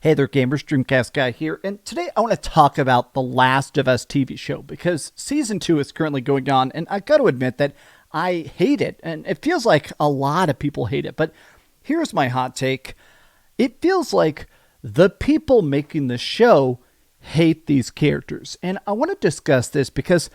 Hey there gamers, DreamcastGuy here, and today I want to talk about The Last of Us TV show because Season 2 is currently going on, and I gotta admit that I hate it, and it feels like a lot of people hate it, but here's my hot take. It feels like the people making the show hate these characters, and I want to discuss this because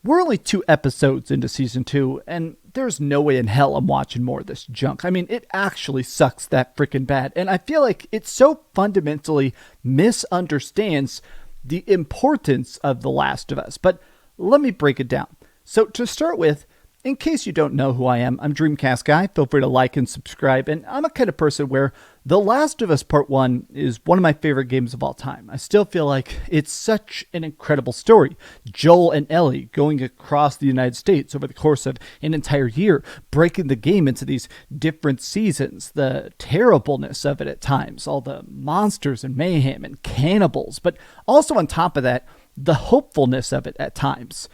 we're only 2 episodes into Season 2, and there's no way in hell I'm watching more of this junk. I mean, it actually sucks that freaking bad, and I feel like it so fundamentally misunderstands the importance of The Last of Us. But let me break it down. So to start with, in case you don't know who I am, I'm DreamcastGuy. Feel free to like and subscribe. And I'm a kind of person where The Last of Us Part 1 is one of my favorite games of all time. I still feel like it's such an incredible story. Joel and Ellie going across the United States over the course of an entire year, breaking the game into these different seasons, the terribleness of it at times, all the monsters and mayhem and cannibals, but also on top of that, the hopefulness of it at times.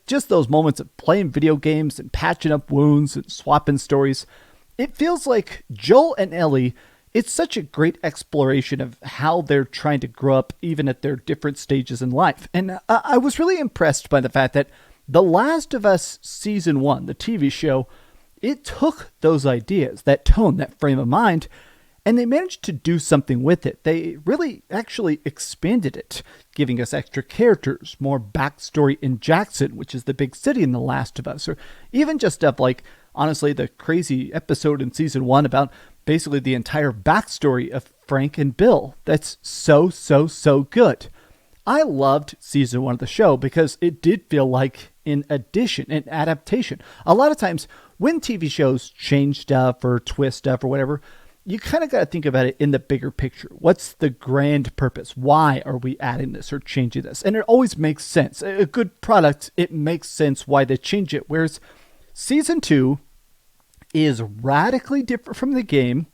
Just those moments of playing video games and patching up wounds and swapping stories. It feels like Joel and Ellie, it's such a great exploration of how they're trying to grow up even at their different stages in life. And I was really impressed by the fact that The Last of Us Season 1, the TV show, it took those ideas, that tone, that frame of mind, and they managed to do something with it. They really actually expanded it, giving us extra characters, more backstory in Jackson, which is the big city in The Last of Us, or even just stuff like, honestly, the crazy episode in Season 1 about basically the entire backstory of Frank and Bill. That's so good. I loved Season 1 of the show because it did feel like an addition, an adaptation. A lot of times when TV shows change stuff or twist stuff or whatever, you kind of got to think about it in the bigger picture. What's the grand purpose? Why are we adding this or changing this? And it always makes sense. A good product, it makes sense why they change it. Whereas Season 2 is radically different from the game.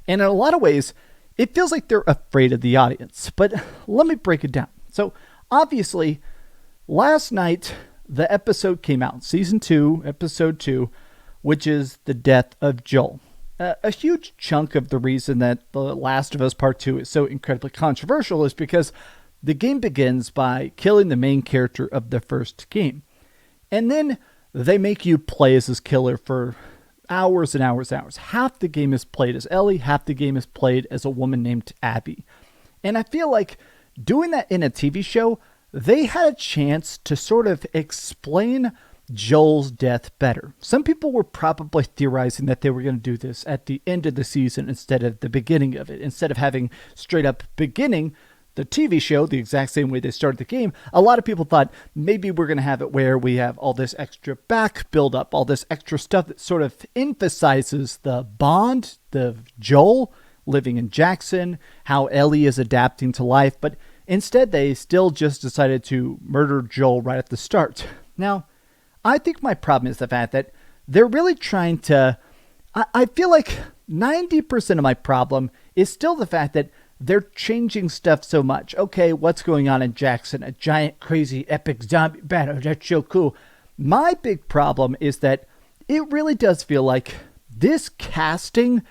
And in a lot of ways, it feels like they're afraid of the audience. But let me break it down. So obviously, last night, the episode came out. Season 2, Episode 2, which is the death of Joel. A huge chunk of the reason that The Last of Us Part 2 is so incredibly controversial is because the game begins by killing the main character of the first game. And then they make you play as this killer for hours and hours and hours. Half the game is played as Ellie, half the game is played as a woman named Abby. And I feel like doing that in a TV show, they had a chance to sort of explain Joel's death better. Some people were probably theorizing that they were going to do this at the end of the season instead of the beginning of it. Instead of having straight up beginning the TV show the exact same way they started the game, a lot of people thought maybe we're going to have it where we have all this extra back build up, all this extra stuff that sort of emphasizes the bond, the Joel living in Jackson, how Ellie is adapting to life. But instead, they still just decided to murder Joel right at the start. Now, I think my problem is the fact that they're really trying to, I feel like 90% of my problem is still the fact that they're changing stuff so much. Okay, what's going on in Jackson? A giant, crazy, epic zombie battle. That's so cool. My big problem is that it really does feel like this casting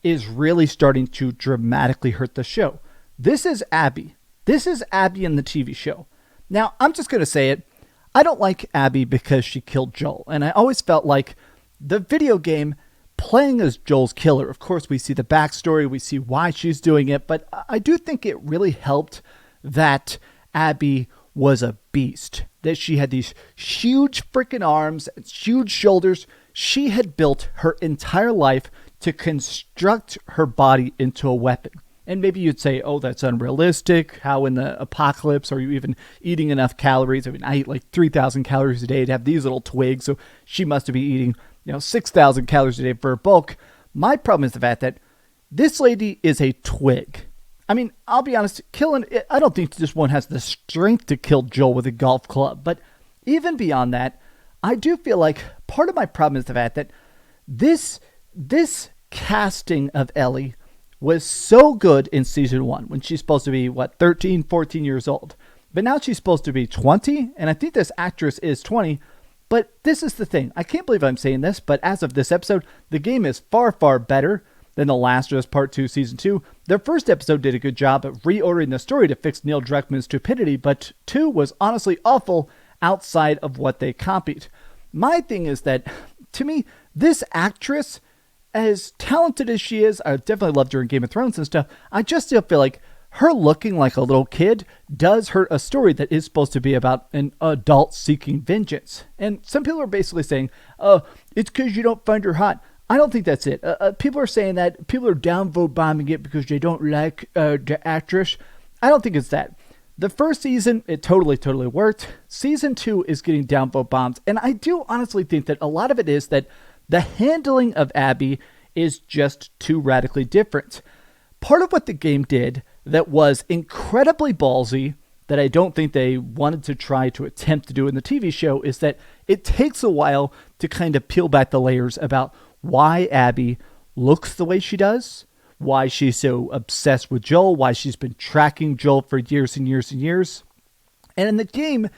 is really starting to dramatically hurt the show. This is Abby. This is Abby in the TV show. Now, I'm just going to say it. I don't like Abby because she killed Joel, and I always felt like the video game playing as Joel's killer, of course we see the backstory, we see why she's doing it, but I do think it really helped that Abby was a beast, that she had these huge freaking arms, huge shoulders. She had built her entire life to construct her body into a weapon. And maybe you'd say, oh, that's unrealistic. How in the apocalypse are you even eating enough calories? I mean, I eat like 3,000 calories a day to have these little twigs. So she must be eating, 6,000 calories a day for her bulk. My problem is the fact that this lady is a twig. I mean, I'll be honest, I don't think this one has the strength to kill Joel with a golf club. But even beyond that, I do feel like part of my problem is the fact that this casting of Ellie was so good in Season 1 when she's supposed to be, 13, 14 years old. But now she's supposed to be 20, and I think this actress is 20. But this is the thing. I can't believe I'm saying this, but as of this episode, the game is far, far better than The Last of Us Part 2 Season 2. Their first episode did a good job of reordering the story to fix Neil Druckmann's stupidity, but 2 was honestly awful outside of what they copied. My thing is that, to me, this actress, as talented as she is, I definitely loved her in Game of Thrones and stuff, I just still feel like her looking like a little kid does hurt a story that is supposed to be about an adult seeking vengeance. And some people are basically saying, oh, it's because you don't find her hot. I don't think that's it. People are saying that. People are downvote bombing it because they don't like the actress. I don't think it's that. The first season, it totally worked. Season 2 is getting downvote bombs. And I do honestly think that a lot of it is that the handling of Abby is just too radically different. Part of what the game did that was incredibly ballsy, that I don't think they wanted to try to attempt to do in the TV show, is that it takes a while to kind of peel back the layers about why Abby looks the way she does, why she's so obsessed with Joel, why she's been tracking Joel for years and years and years. And in the game,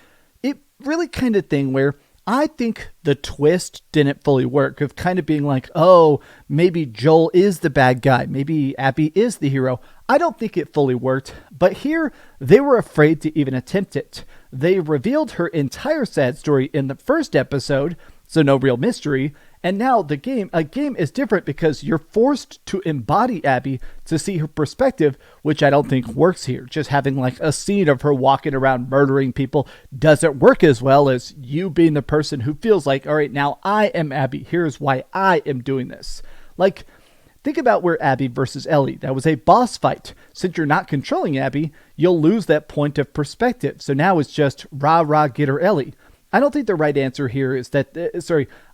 it really kind of thing where I think the twist didn't fully work of kind of being like, oh, maybe Joel is the bad guy. Maybe Abby is the hero. I don't think it fully worked, but here they were afraid to even attempt it. They revealed her entire sad story in the first episode, so no real mystery. And now a game is different because you're forced to embody Abby to see her perspective, which I don't think works here. Just having like a scene of her walking around murdering people doesn't work as well as you being the person who feels like, all right, now I am Abby. Here's why I am doing this. Like, think about where Abby versus Ellie. That was a boss fight. Since you're not controlling Abby, you'll lose that point of perspective. So now it's just rah, get her Ellie. I don't think the right answer here is that,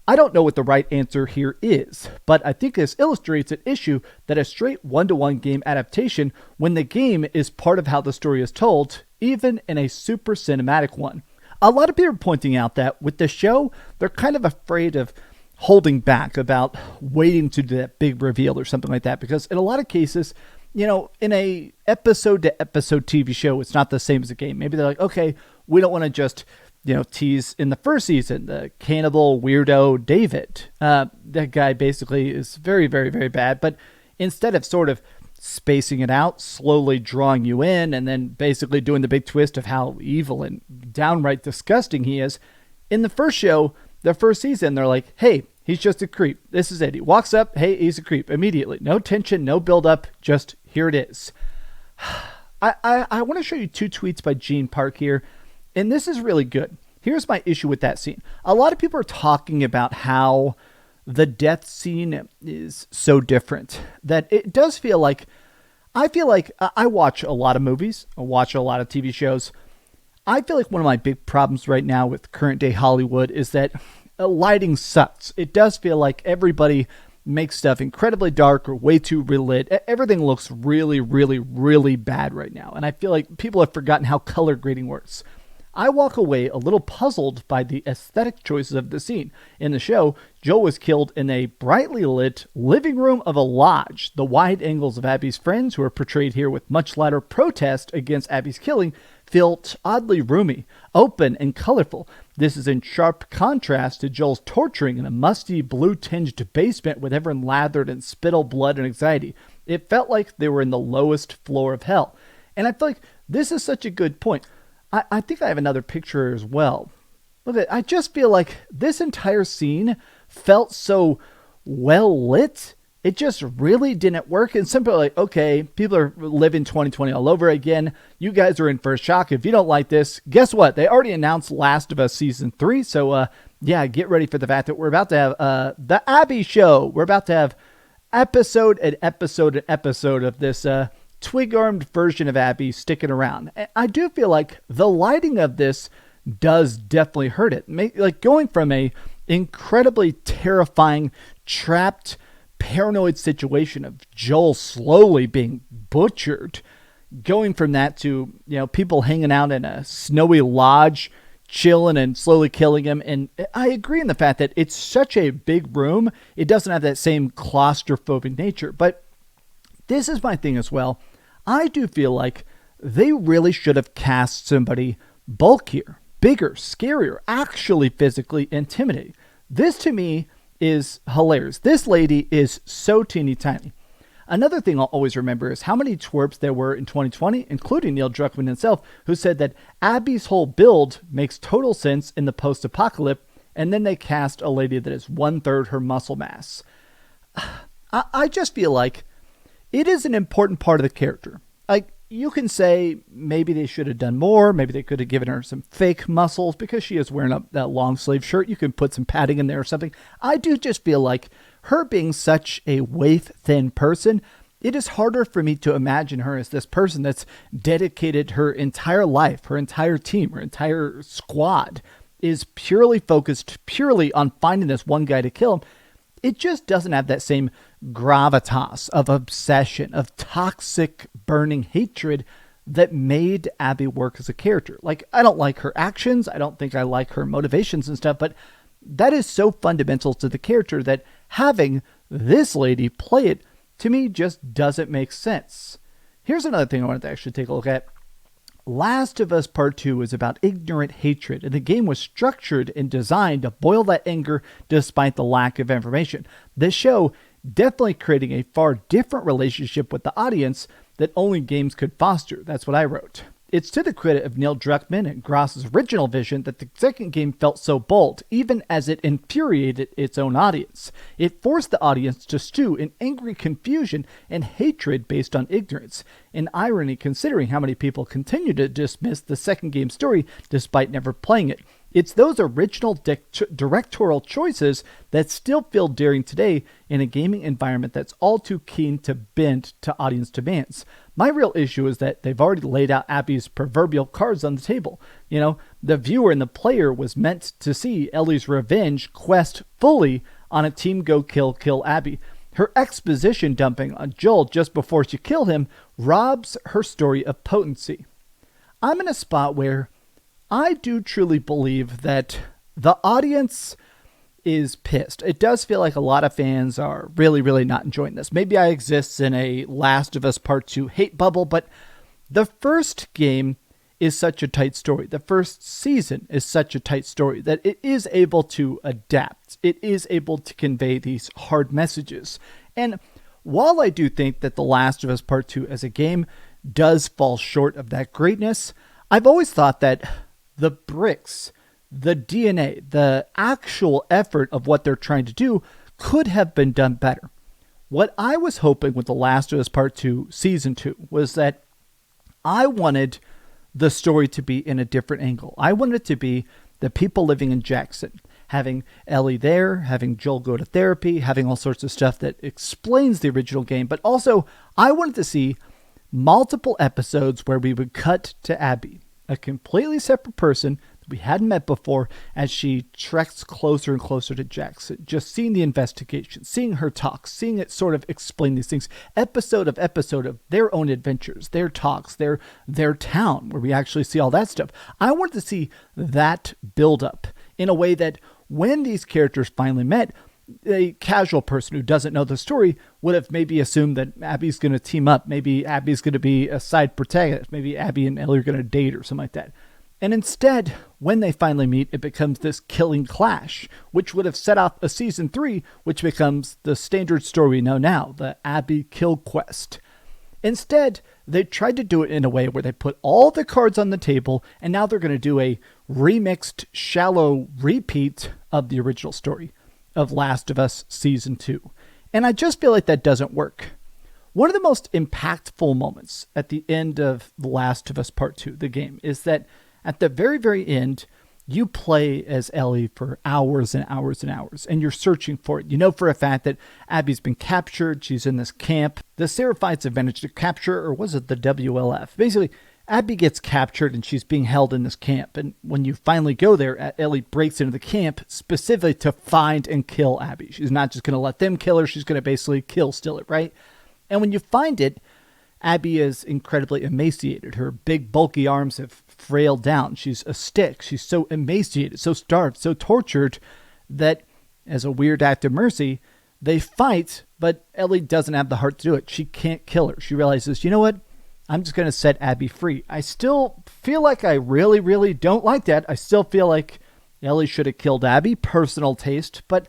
I don't know what the right answer here is, but I think this illustrates an issue that a straight one-to-one game adaptation, when the game is part of how the story is told, even in a super cinematic one. A lot of people are pointing out that with the show, they're kind of afraid of holding back about waiting to do that big reveal or something like that, because in a lot of cases, in a episode-to-episode TV show, it's not the same as a game. Maybe they're like, okay, we don't want to just tease in the first season, the cannibal weirdo David. That guy basically is very, very, very bad. But instead of sort of spacing it out, slowly drawing you in, and then basically doing the big twist of how evil and downright disgusting he is, in the first show, the first season, they're like, hey, he's just a creep. This is it. He walks up, hey, he's a creep immediately. No tension, no build up, just here it is. I want to show you 2 tweets by Gene Park here. And this is really good. Here's my issue with that scene. A lot of people are talking about how the death scene is so different that it does feel like, I watch a lot of movies. I watch a lot of TV shows. I feel like one of my big problems right now with current day Hollywood is that lighting sucks. It does feel like everybody makes stuff incredibly dark or way too relit. Everything looks really, really, really bad right now. And I feel like people have forgotten how color grading works. I walk away a little puzzled by the aesthetic choices of the scene. In the show, Joel was killed in a brightly lit living room of a lodge. The wide angles of Abby's friends, who are portrayed here with much louder protest against Abby's killing, felt oddly roomy, open, and colorful. This is in sharp contrast to Joel's torturing in a musty, blue-tinged basement with everyone lathered in spittle, blood, and anxiety. It felt like they were in the lowest floor of hell. And I feel like this is such a good point. I think I have another picture as well. Look at it. I just feel like this entire scene felt so well lit. It just really didn't work. And some people are like, okay, people are living 2020 all over again. You guys are in for a shock. If you don't like this, guess what? They already announced Last of Us Season 3. So, get ready for the fact that we're about to have the Abby show. We're about to have episode of this twig-armed version of Abby sticking around. I do feel like the lighting of this does definitely hurt it. Like going from a incredibly terrifying, trapped, paranoid situation of Joel slowly being butchered, going from that to, people hanging out in a snowy lodge, chilling and slowly killing him. And I agree in the fact that it's such a big room. It doesn't have that same claustrophobic nature, but this is my thing as well. I do feel like they really should have cast somebody bulkier, bigger, scarier, actually physically intimidating. This to me is hilarious. This lady is so teeny tiny. Another thing I'll always remember is how many twerps there were in 2020, including Neil Druckmann himself, who said that Abby's whole build makes total sense in the post-apocalypse, and then they cast a lady that is 1/3 her muscle mass. I just feel like it is an important part of the character. Like, you can say maybe they should have done more. Maybe they could have given her some fake muscles because she is wearing that long sleeve shirt. You can put some padding in there or something. I do just feel like her being such a waif-thin person, it is harder for me to imagine her as this person that's dedicated her entire life, her entire team, her entire squad is purely focused purely on finding this one guy to kill him. It just doesn't have that same gravitas of obsession, of toxic burning hatred that made Abby work as a character. Like, I don't like her actions. I don't think I like her motivations and stuff, but that is so fundamental to the character that having this lady play it, to me, just doesn't make sense. Here's another thing I wanted to actually take a look at. Last of Us Part 2 is about ignorant hatred, and the game was structured and designed to boil that anger despite the lack of information. This show definitely creating a far different relationship with the audience that only games could foster. That's what I wrote. It's to the credit of Neil Druckmann and Gross's original vision that the second game felt so bold, even as it infuriated its own audience. It forced the audience to stew in angry confusion and hatred based on ignorance. An irony considering how many people continue to dismiss the second game's story despite never playing it. It's those original directorial choices that still feel daring today in a gaming environment that's all too keen to bend to audience demands. My real issue is that they've already laid out Abby's proverbial cards on the table. You know, the viewer and the player was meant to see Ellie's revenge quest fully on a team go kill Abby. Her exposition dumping on Joel just before she killed him robs her story of potency. I'm in a spot where I do truly believe that the audience is pissed. It does feel like a lot of fans are really, really not enjoying this. Maybe I exist in a Last of Us Part 2 hate bubble, but the first game is such a tight story. The first season is such a tight story that it is able to adapt. It is able to convey these hard messages. And while I do think that The Last of Us Part 2 as a game does fall short of that greatness, I've always thought that the bricks, the DNA, the actual effort of what they're trying to do could have been done better. What I was hoping with The Last of Us Part 2 Season 2 was that I wanted the story to be in a different angle. I wanted it to be the people living in Jackson, having Ellie there, having Joel go to therapy, having all sorts of stuff that explains the original game. But also, I wanted to see multiple episodes where we would cut to Abby, a completely separate person that we hadn't met before, as she treks closer and closer to Jackson. Just seeing the investigation, seeing her talk, seeing it sort of explain these things, episode of their own adventures, their talks, their town, where we actually see all that stuff. I wanted to see that build up in a way that when these characters finally met, a casual person who doesn't know the story would have maybe assumed that Abby's going to team up. Maybe Abby's going to be a side protagonist. Maybe Abby and Ellie are going to date or something like that. And instead, when they finally meet, it becomes this killing clash, which would have set off a season 3, which becomes the standard story we know now, the Abby kill quest. Instead, they tried to do it in a way where they put all the cards on the table, and now they're going to do a remixed, shallow repeat of the original story of Last of Us Season 2. And I just feel like that doesn't work. One of the most impactful moments at the end of The Last of Us Part 2, the game, is that at the very, very end, you play as Ellie for hours and hours and hours, and you're searching for it. You know for a fact that Abby's been captured. She's in this camp. The Seraphites have managed to capture her, or was it the WLF? Basically, Abby gets captured and she's being held in this camp. And when you finally go there, Ellie breaks into the camp specifically to find and kill Abby. She's not just going to let them kill her. She's going to basically steal it, right? And when you find it, Abby is incredibly emaciated. Her big, bulky arms have frailed down. She's a stick. She's so emaciated, so starved, so tortured that as a weird act of mercy, they fight, but Ellie doesn't have the heart to do it. She can't kill her. She realizes, you know what? I'm just going to set Abby free. I still feel like I really, really don't like that. I still feel like Ellie should have killed Abby, personal taste, but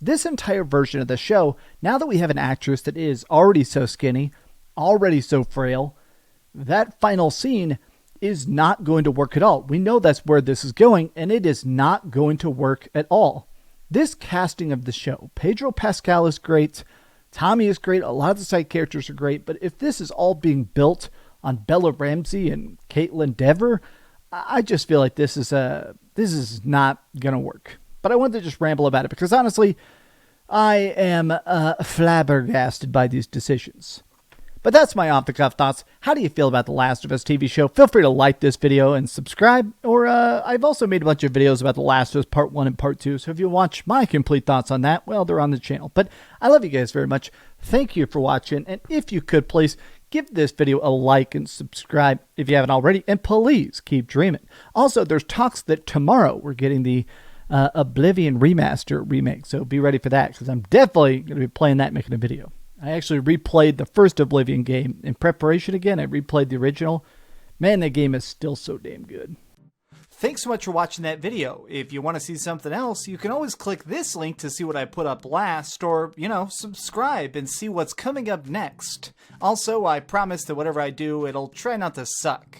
This entire version of the show, now that we have an actress that is already so skinny, already so frail, that final scene is not going to work at all. We know that's where this is going, and it is not going to work at all. This casting of the show, Pedro Pascal is great, Tommy is great, a lot of the side characters are great, but if this is all being built on Bella Ramsey and Caitlin Dever, I just feel like this is not going to work. But I wanted to just ramble about it because honestly, I am flabbergasted by these decisions. But that's my off-the-cuff thoughts. How do you feel about The Last of Us TV show? Feel free to like this video and subscribe. Or I've also made a bunch of videos about The Last of Us Part 1 and Part 2. So if you watch my complete thoughts on that, well, they're on the channel. But I love you guys very much. Thank you for watching. And if you could, please give this video a like and subscribe if you haven't already. And please keep dreaming. Also, there's talks that tomorrow we're getting the Oblivion Remaster remake. So be ready for that because I'm definitely going to be playing that and making a video. I actually replayed the first Oblivion game in preparation again. I replayed the original. Man, that game is still so damn good. Thanks so much for watching that video. If you want to see something else, you can always click this link to see what I put up last, or, subscribe and see what's coming up next. Also, I promise that whatever I do, it'll try not to suck.